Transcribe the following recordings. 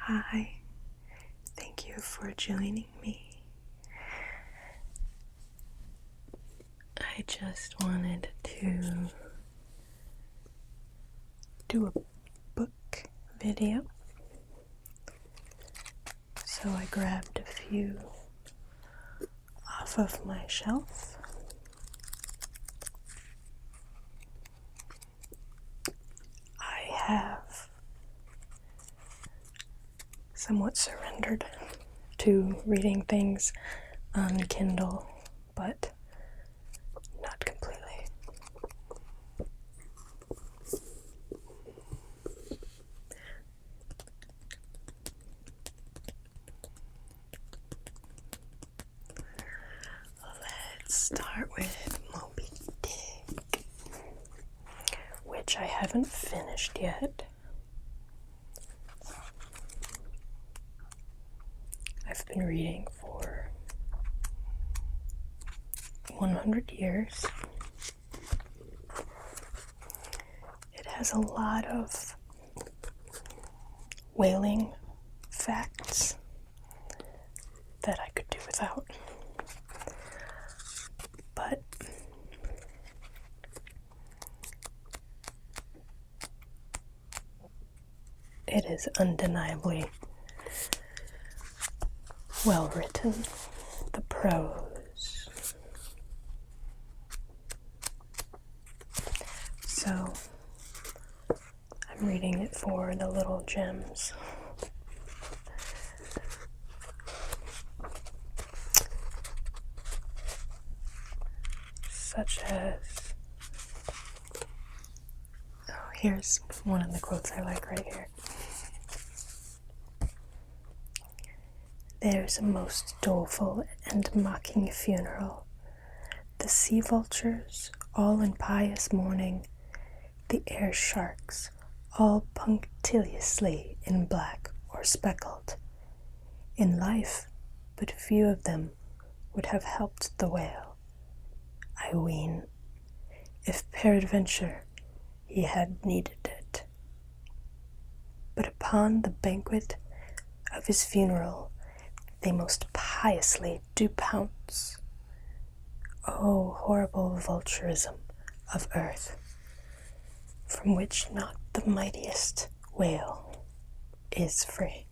Hi, thank you for joining me. I just wanted to do a book video, so I grabbed a few off of my shelf. I have somewhat surrendered to reading things on Kindle, but not completely. Let's start with Moby Dick, which I haven't finished yet. I've been reading for 100 years. It has a lot of whaling facts that I could do without. But it is undeniably well written. The prose. So I'm reading it for the little gems. Such as, here's one of the quotes I like right here. There's a most doleful and mocking funeral. The sea vultures, all in pious mourning, the air sharks, all punctiliously in black or speckled. In life, but few of them would have helped the whale, I ween, if peradventure he had needed it. But upon the banquet of his funeral they most piously do pounce. O horrible vulturism of earth, from which not the mightiest whale is free.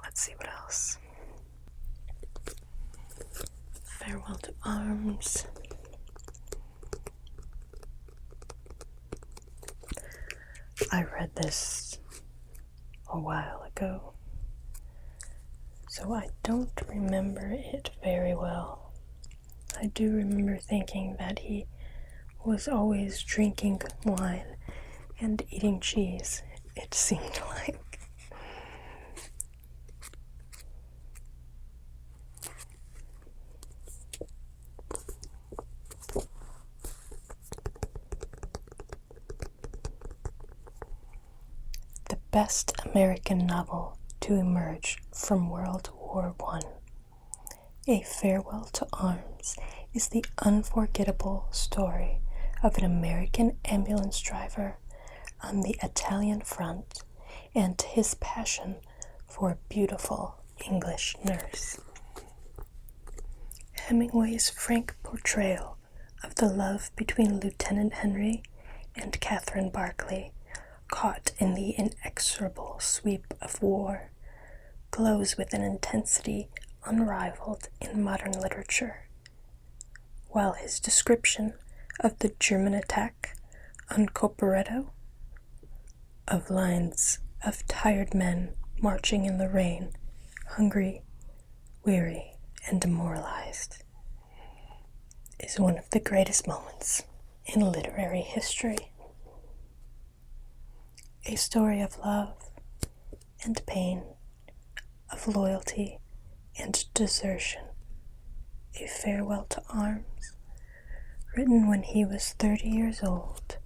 Let's see what else. Farewell to Arms. I read this a while ago, so I don't remember it very well. I do remember thinking that he was always drinking wine and eating cheese, it seemed like. The best American novel to emerge from World War I. A Farewell to Arms is the unforgettable story of an American ambulance driver on the Italian front and his passion for a beautiful English nurse. Hemingway's frank portrayal of the love between Lieutenant Henry and Catherine Barclay, caught in the inexorable sweep of war, glows with an intensity unrivaled in modern literature, while his description of the German attack on Caporetto, of lines of tired men marching in the rain, hungry, weary, and demoralized is one of the greatest moments in literary history. A story of love and pain, of loyalty and desertion, a farewell to arms, written when he was 30 years old,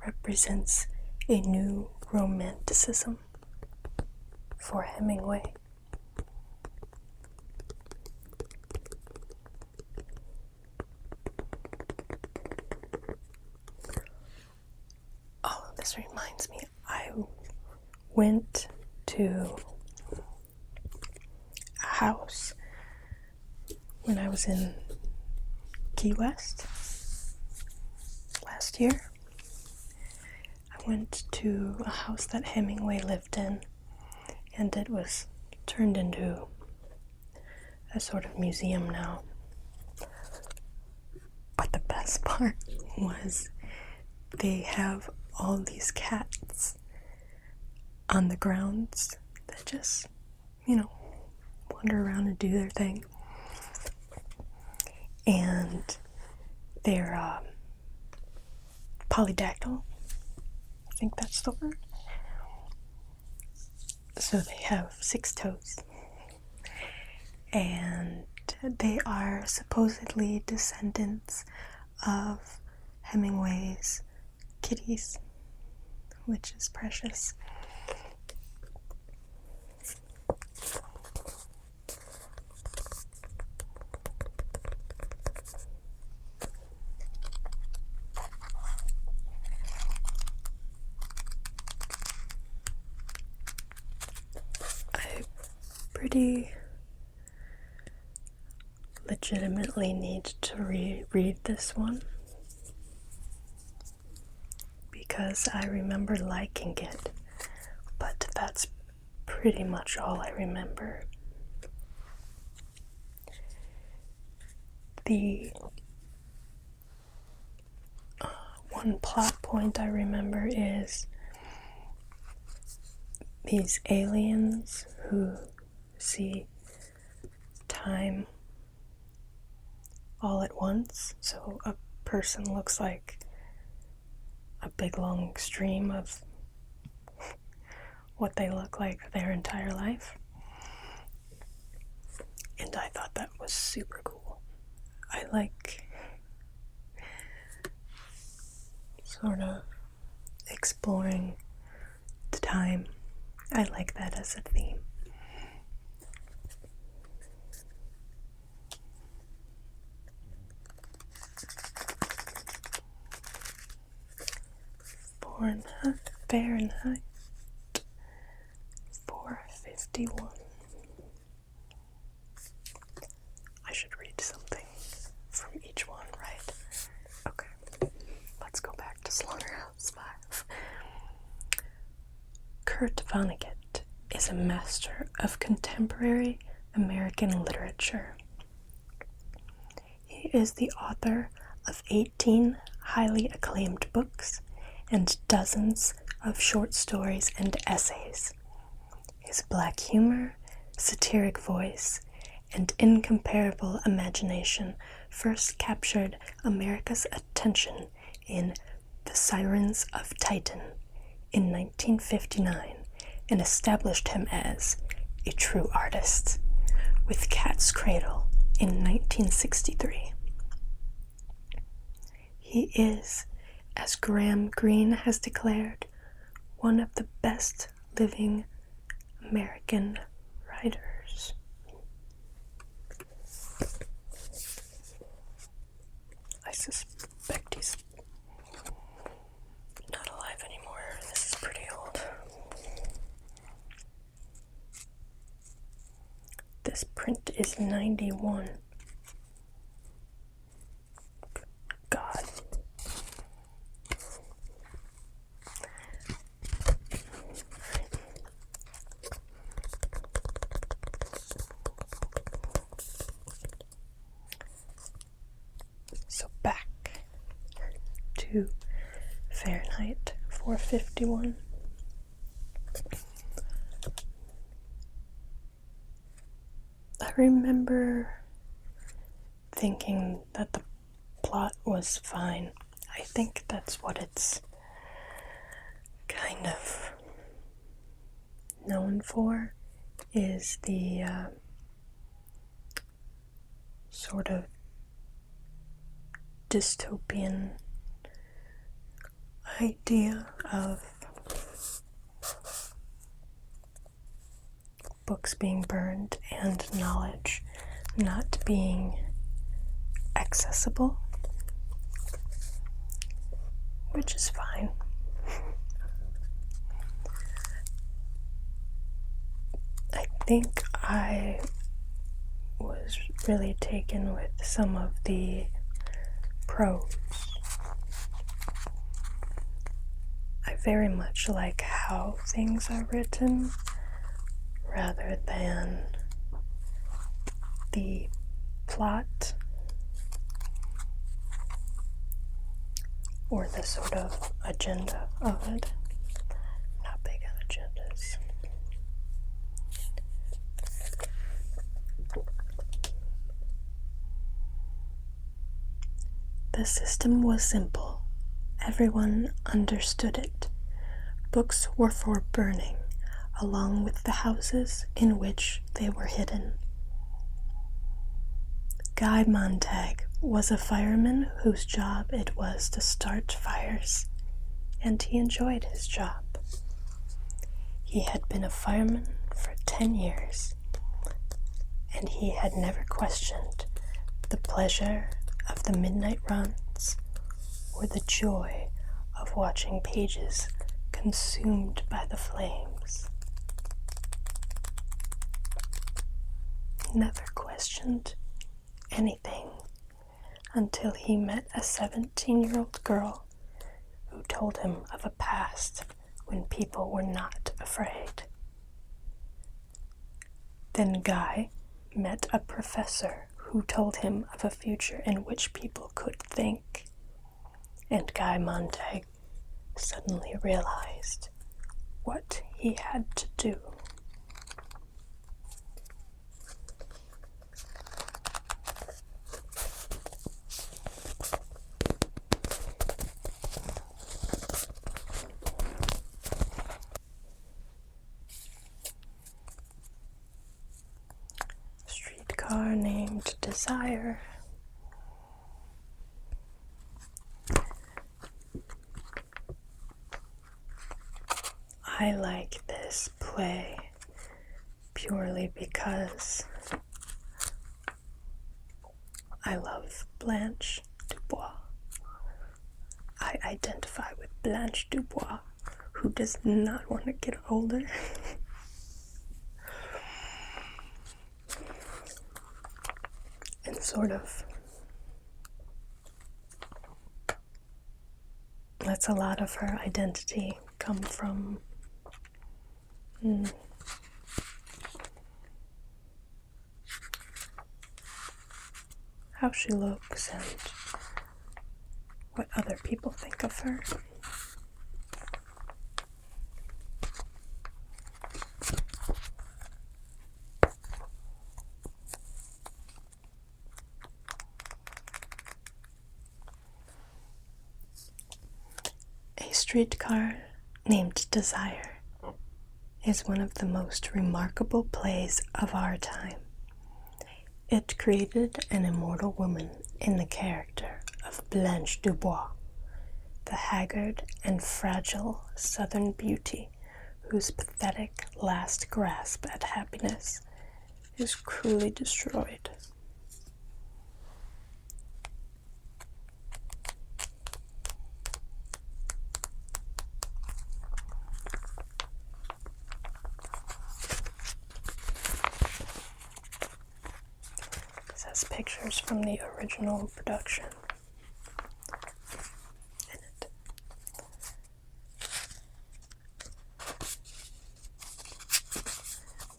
represents a new romanticism for Hemingway. Oh, this reminds me, I went to a house when I was in Key West last year. I went to a house that Hemingway lived in, and it was turned into a sort of museum now. But the best part was they have all these cats on the grounds that just, wander around and do their thing. And they're polydactyl. I think that's the word. So they have 6 toes. And they are supposedly descendants of Hemingway's kitties, which is precious. I pretty legitimately need to reread this one because I remember liking it, but that's pretty much all I remember. The one plot point I remember is these aliens who see time all at once. So a person looks like a big long stream of what they look like their entire life. And I thought that was super cool. I like sort of exploring the time. I like that as a theme. Fahrenheit 451. I should read something from each one, right? Okay, let's go back to Slaughterhouse 5. Kurt Vonnegut is a master of contemporary American literature. He is the author of 18 highly acclaimed books and dozens of short stories and essays. His black humor, satiric voice, and incomparable imagination first captured America's attention in The Sirens of Titan in 1959 and established him as a true artist with Cat's Cradle in 1963. He is, as Graham Greene has declared, one of the best living American writers. I suspect he's not alive anymore. This is pretty old. This print is 91. God. So back to Fahrenheit 451. I remember thinking that the plot was fine. I think that's what it's kind of known for, is the sort of dystopian idea of books being burned and knowledge not being accessible, which is fine. I think I was really taken with some of the prose. I very much like how things are written rather than the plot or the sort of agenda of it. Not big on agendas. The system was simple. Everyone understood it. Books were for burning, along with the houses in which they were hidden. Guy Montag was a fireman whose job it was to start fires, and he enjoyed his job. He had been a fireman for 10 years, and he had never questioned the pleasure of the midnight runs or the joy of watching pages consumed by the flames. Never questioned anything until he met a 17-year-old girl who told him of a past when people were not afraid. Then Guy met a professor who told him of a future in which people could think, and Guy Montag suddenly realized what he had to do. Streetcar named Desire. I like this play purely because I love Blanche Dubois. I identify with Blanche Dubois, who does not want to get older. And sort of lets a lot of her identity come from how she looks and what other people think of her. A Streetcar Named Desire is one of the most remarkable plays of our time. It created an immortal woman in the character of Blanche Dubois, the haggard and fragile Southern beauty whose pathetic last grasp at happiness is cruelly destroyed. Pictures from the original production in it.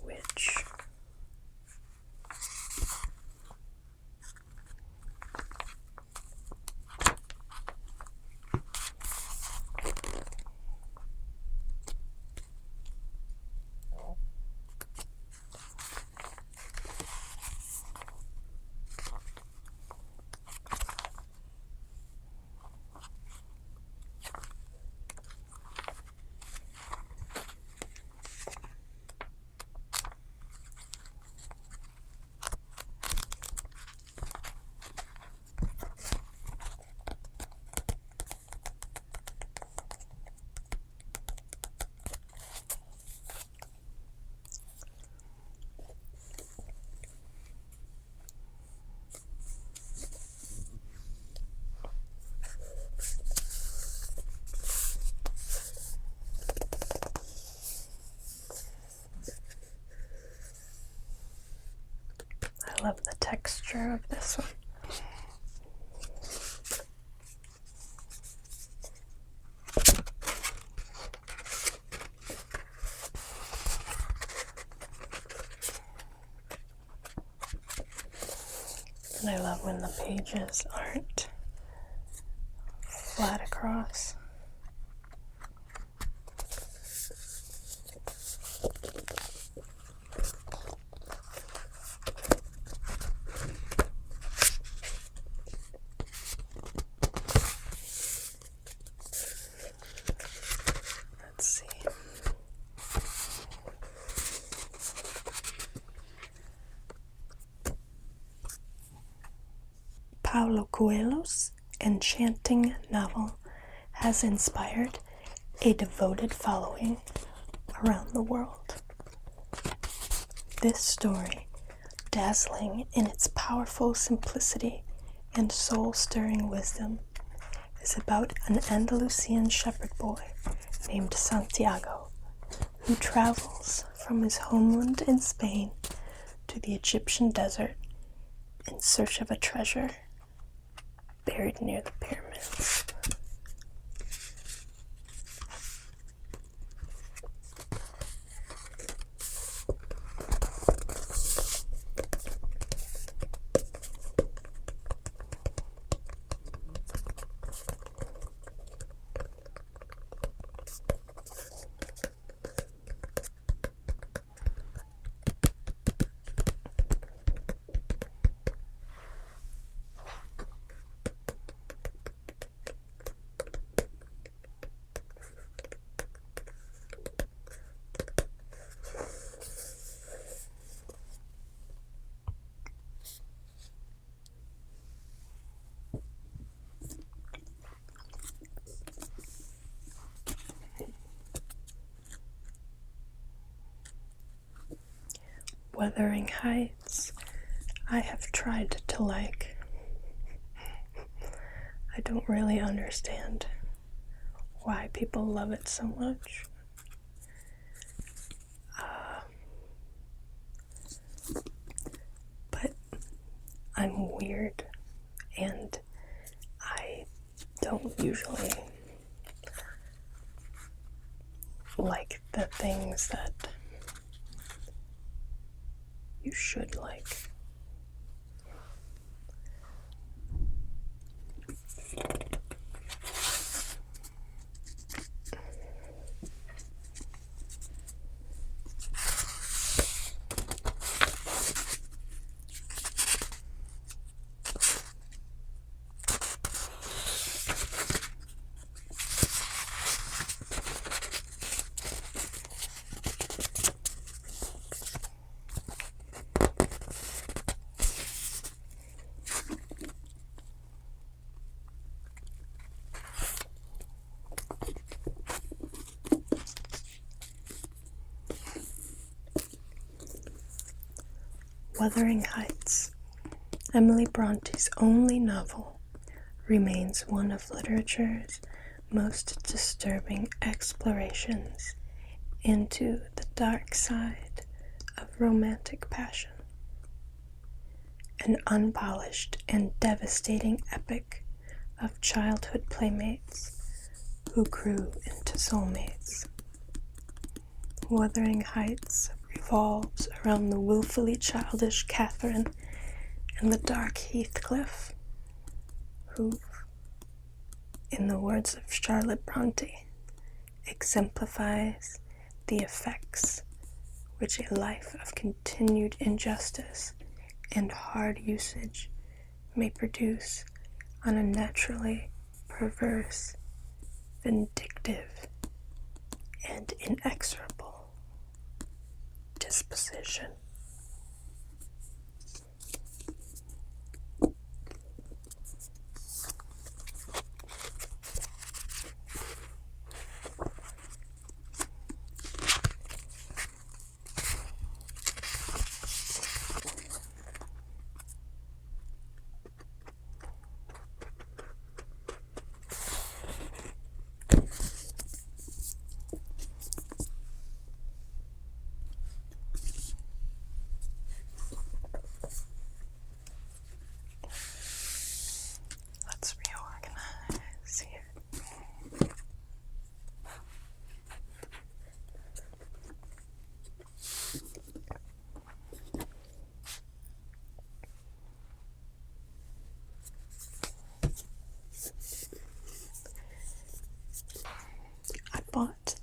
Which I love the texture of this one. And I love when the pages aren't flat across. Let's see. Paulo Coelho's enchanting novel has inspired a devoted following around the world. This story, dazzling in its powerful simplicity and soul-stirring wisdom, is about an Andalusian shepherd boy named Santiago, who travels from his homeland in Spain to the Egyptian desert in search of a treasure buried near the pyramids. Wuthering Heights, I have tried to like. I don't really understand why people love it so much. But I'm weird, and I don't usually like the things that you should like. Wuthering Heights, Emily Bronte's only novel, remains one of literature's most disturbing explorations into the dark side of romantic passion. An unpolished and devastating epic of childhood playmates who grew into soulmates. Wuthering Heights revolves around the willfully childish Catherine and the dark Heathcliff, who, in the words of Charlotte Bronte, exemplifies the effects which a life of continued injustice and hard usage may produce on a naturally perverse, vindictive, and inexorable disposition.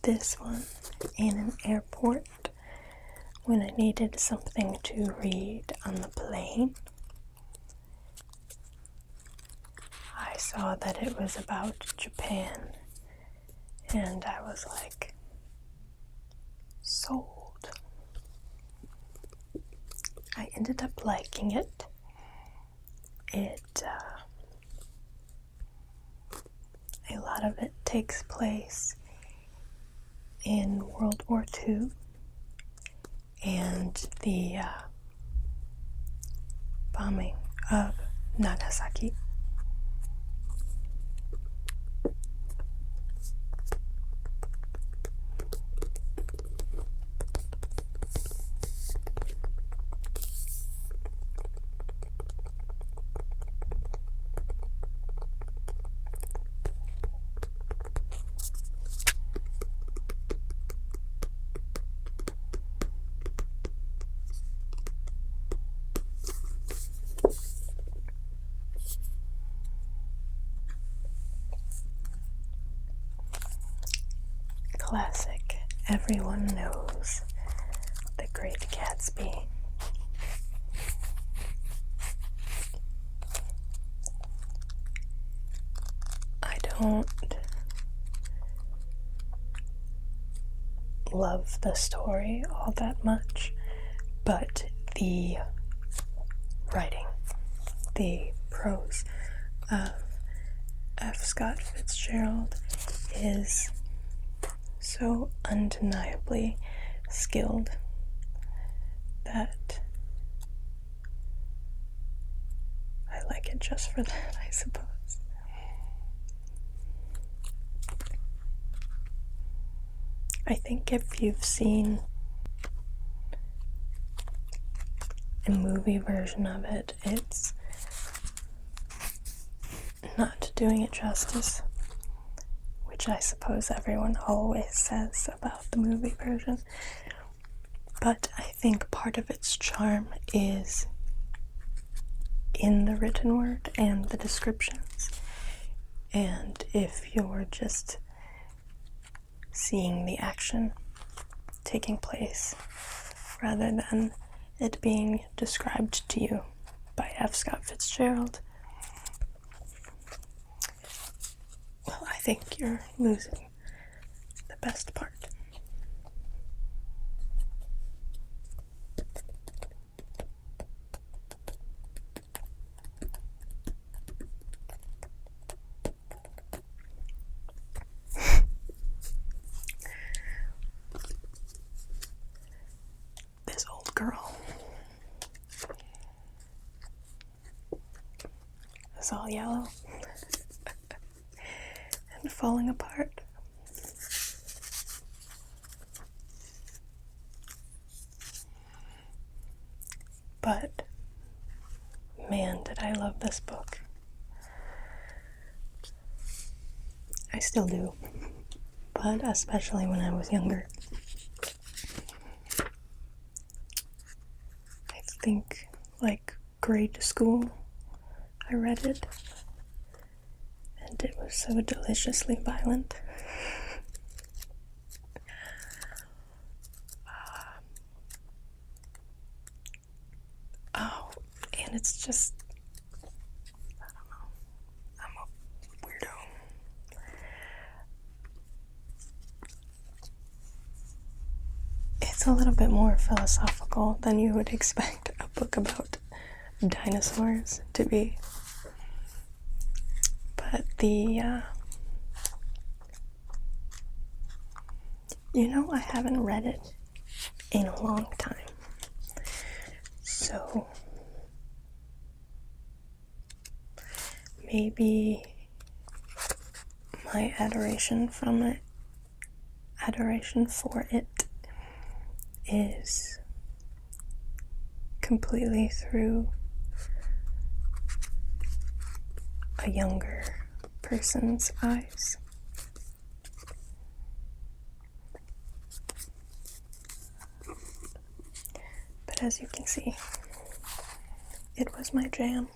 this one in an airport when I needed something to read on the plane. I saw that it was about Japan, and I was like, sold. I ended up liking it. A lot of it takes place in World War II and the bombing of Nagasaki. Classic. Everyone knows The Great Gatsby. I don't love the story all that much, but the writing, the prose of F. Scott Fitzgerald is so undeniably skilled that I like it just for that, I suppose. I think if you've seen a movie version of it, it's not doing it justice, which I suppose everyone always says about the movie version. But I think part of its charm is in the written word and the descriptions. And if you're just seeing the action taking place rather than it being described to you by F. Scott Fitzgerald, well, I think you're losing the best part. This old girl is all yellow and falling apart. But man, did I love this book. I still do, but especially when I was younger. I think like grade school I read it, and it was so deliciously violent. Oh, and it's just, I don't know, I'm a weirdo. It's a little bit more philosophical than you would expect a book about dinosaurs to be. But I haven't read it in a long time. So maybe my adoration for it is completely through a younger person's eyes. But as you can see, it was my jam.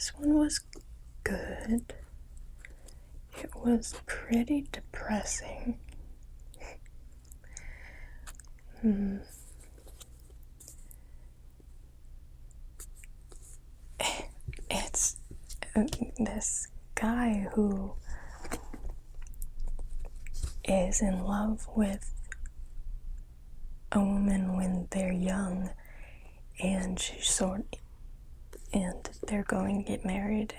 This one was good. It was pretty depressing. It's this guy who is in love with a woman when they're young, and they're going to get married,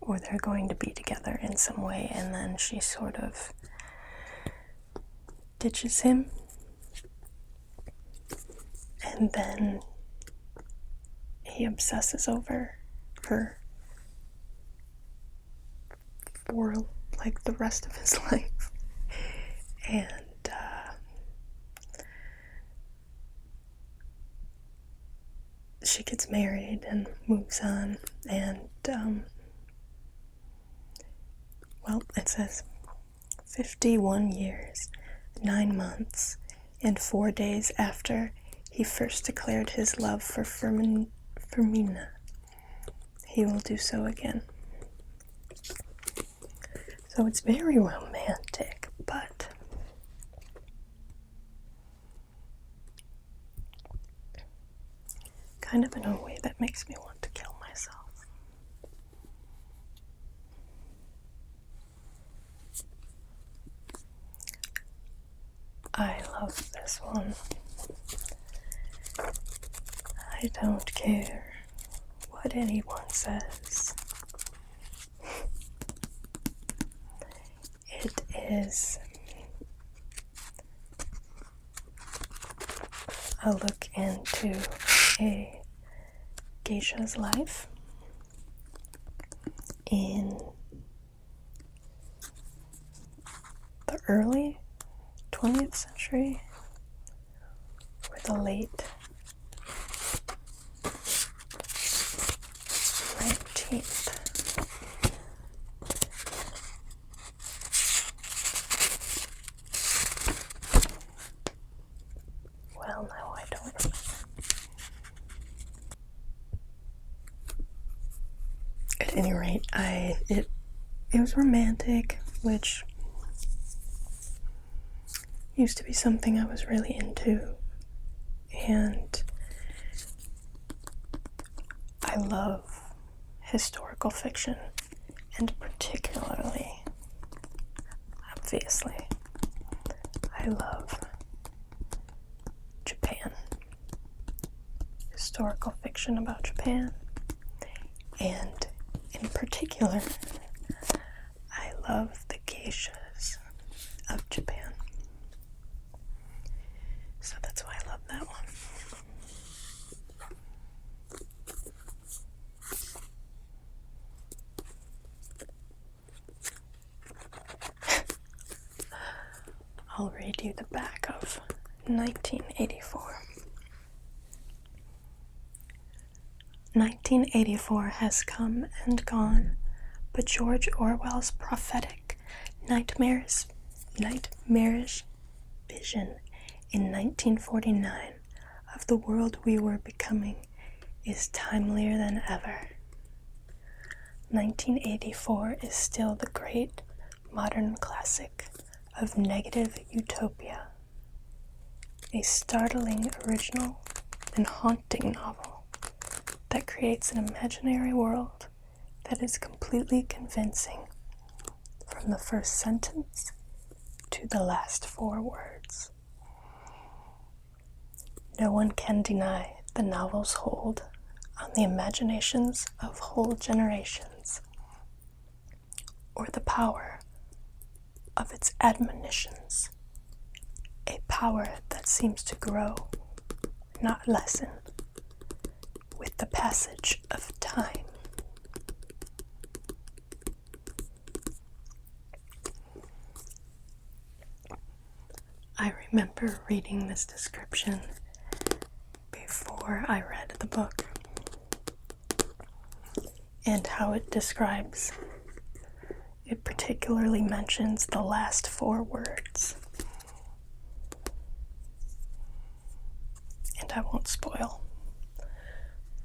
or they're going to be together in some way, and then she sort of ditches him, and then he obsesses over her for like the rest of his life. And she gets married and moves on, and it says 51 years, 9 months, and 4 days after he first declared his love for Firmina, he will do so again. So it's very romantic, but kind of in a way that makes me want to kill myself. I love this one. I don't care what anyone says. It is a look into a geisha's life in the early 20th century or the late 19th. Well, no, I don't remember. At any rate, it was romantic, which used to be something I was really into, and I love historical fiction, and particularly, obviously, I love Japan. Historical fiction about Japan, and in particular, I love the geishas of Japan. So that's why I love that one. I'll read you the back of 1984. 1984 has come and gone, but George Orwell's prophetic, nightmarish vision in 1949 of the world we were becoming is timelier than ever. 1984 is still the great modern classic of negative utopia, a startling, original, and haunting novel that creates an imaginary world that is completely convincing from the first sentence to the last 4 words. No one can deny the novel's hold on the imaginations of whole generations, or the power of its admonitions, a power that seems to grow, not lessen, with the passage of time. I remember reading this description before I read the book, and how it describes, it particularly mentions the last 4 words. And I won't spoil,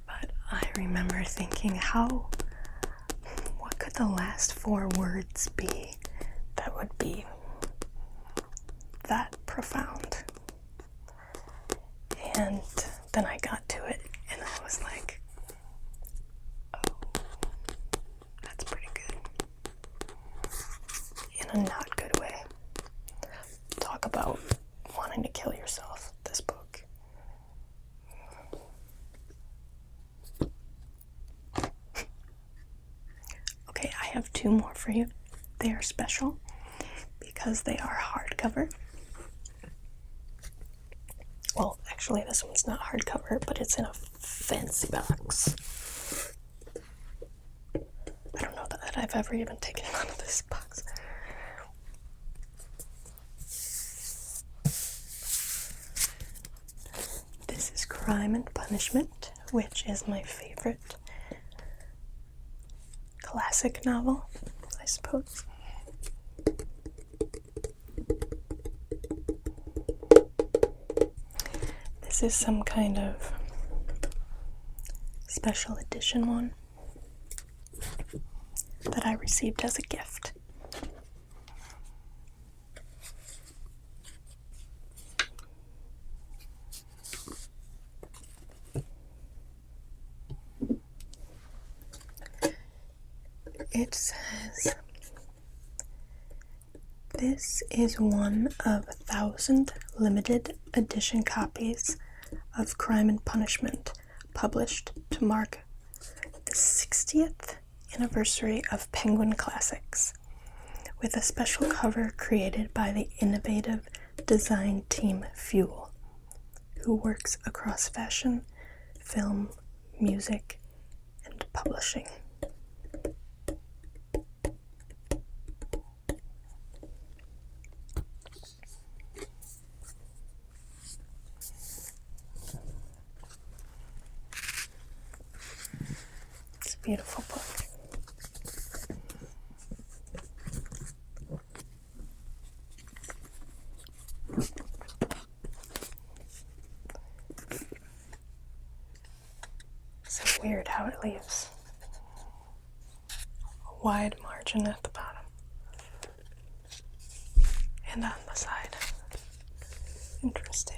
but I remember thinking, what could the last 4 words be that would be that profound? And then I got to it and I was like, oh, that's pretty good. In a not good way. Talk about wanting to kill yourself, this book. Okay, I have 2 more for you. They are special because they are hardcover. Well, actually, this one's not hardcover, but it's in a fancy box. I don't know that I've ever even taken it out of this box. This is Crime and Punishment, which is my favorite classic novel, I suppose. This is some kind of special edition one that I received as a gift. It says, "This is one of 1,000 limited edition copies of Crime and Punishment, published to mark the 60th anniversary of Penguin Classics, with a special cover created by the innovative design team Fuel, who works across fashion, film, music, and publishing." It's a beautiful book. So weird how it leaves a wide margin at the bottom and on the side. Interesting.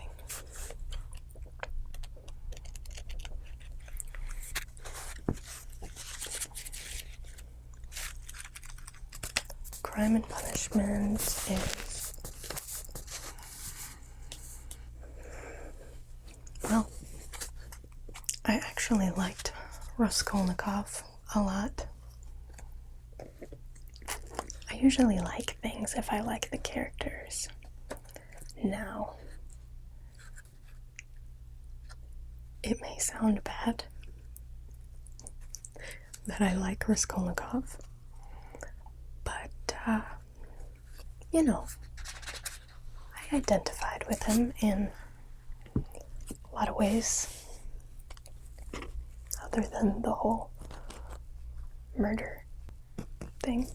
Crime and Punishment is, well, I actually liked Raskolnikov a lot. I usually like things if I like the characters. Now, it may sound bad that I like Raskolnikov, but, I identified with him in a lot of ways, other than the whole murder thing.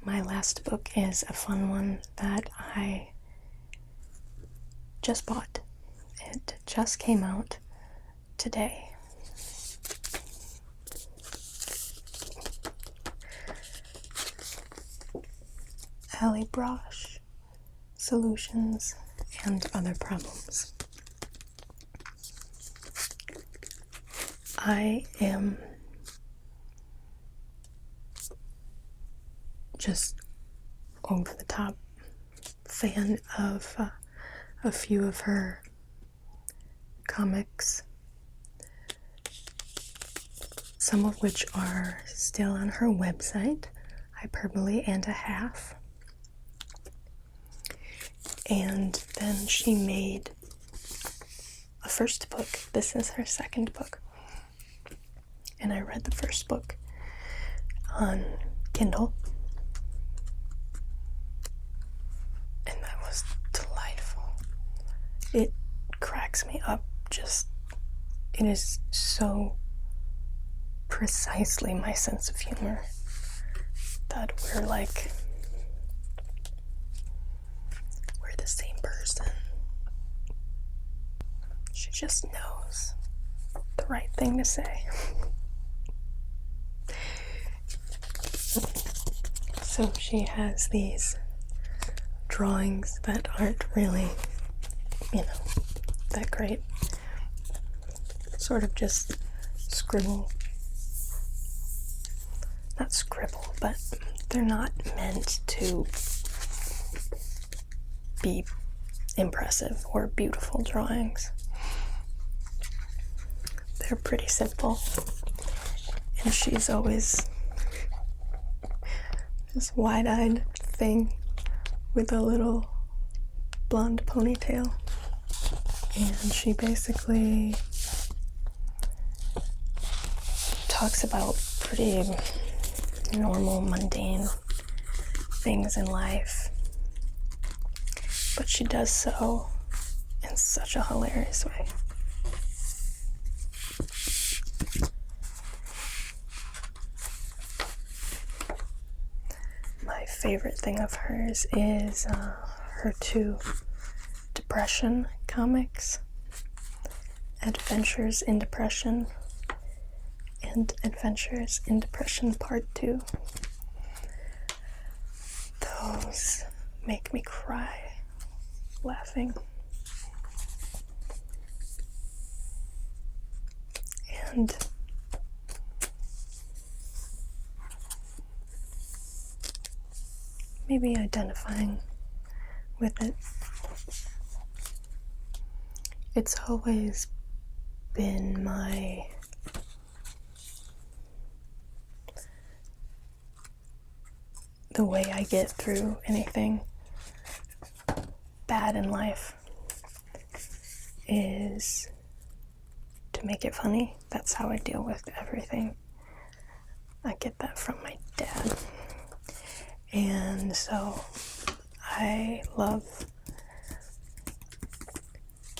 My last book is a fun one that I just bought. It just came out today. Ali Brosh, Solutions and Other Problems. I am just over the top fan of a few of her comics, some of which are still on her website, Hyperbole and a Half. And then she made a first book. This is her second book. And I read the first book on Kindle. And most delightful. It cracks me up. It is so precisely my sense of humor that we're the same person. She just knows the right thing to say. So she has these drawings that aren't really, that great. Sort of just not scribble, but they're not meant to be impressive or beautiful drawings. They're pretty simple, and she's always this wide-eyed thing with a little blonde ponytail, and she basically talks about pretty normal, mundane things in life, but she does so in such a hilarious way. My favorite thing of hers is her two depression comics, Adventures in Depression and Adventures in Depression Part 2. Those make me cry laughing. And maybe identifying with it. It's always been the way I get through anything bad in life is to make it funny. That's how I deal with everything. I get that from my dad. And so I love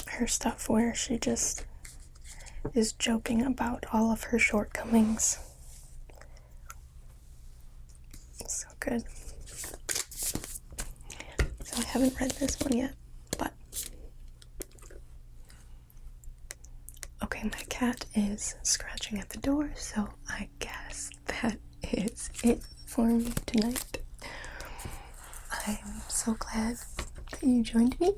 her stuff where she just is joking about all of her shortcomings. It's so good. So I haven't read this one yet, but okay, my cat is scratching at the door, so I guess that is it for me tonight. I'm so glad that you joined me,